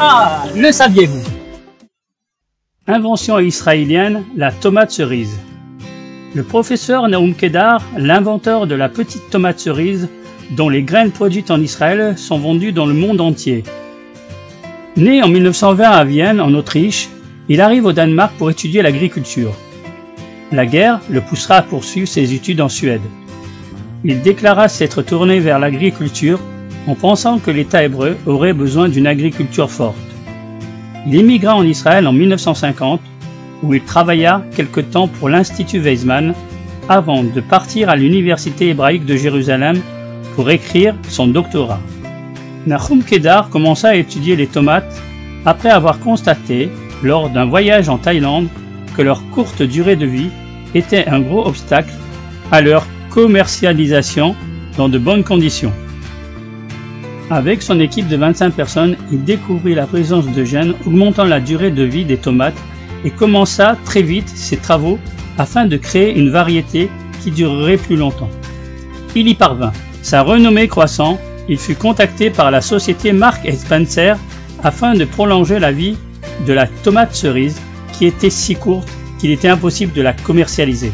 Ah, le saviez-vous? Invention israélienne, la tomate cerise. Le professeur Nahum Kedar, l'inventeur de la petite tomate cerise, dont les graines produites en Israël sont vendues dans le monde entier. Né en 1920 à Vienne, en Autriche, il arrive au Danemark pour étudier l'agriculture. La guerre le poussera à poursuivre ses études en Suède. Il déclara s'être tourné vers l'agriculture en pensant que l'État hébreu aurait besoin d'une agriculture forte. Il émigra en Israël en 1950, où il travailla quelque temps pour l'Institut Weizmann, avant de partir à l'Université hébraïque de Jérusalem pour écrire son doctorat. Nahum Kedar commença à étudier les tomates après avoir constaté, lors d'un voyage en Thaïlande, que leur courte durée de vie était un gros obstacle à leur commercialisation dans de bonnes conditions. Avec son équipe de 25 personnes, il découvrit la présence de gènes augmentant la durée de vie des tomates et commença très vite ses travaux afin de créer une variété qui durerait plus longtemps. Il y parvint. Sa renommée croissant, il fut contacté par la société Marks & Spencer afin de prolonger la vie de la tomate cerise qui était si courte qu'il était impossible de la commercialiser.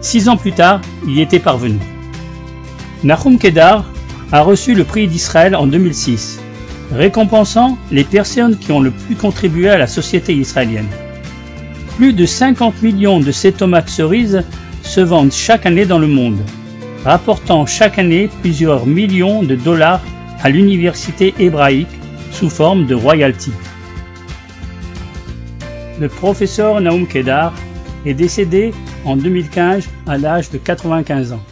6 ans plus tard, il y était parvenu. Nahum Kedar a reçu le prix d'Israël en 2006, récompensant les personnes qui ont le plus contribué à la société israélienne. Plus de 50 millions de ces tomates cerises se vendent chaque année dans le monde, rapportant chaque année plusieurs millions de dollars à l'université hébraïque sous forme de royalties. Le professeur Nahum Kedar est décédé en 2015 à l'âge de 95 ans.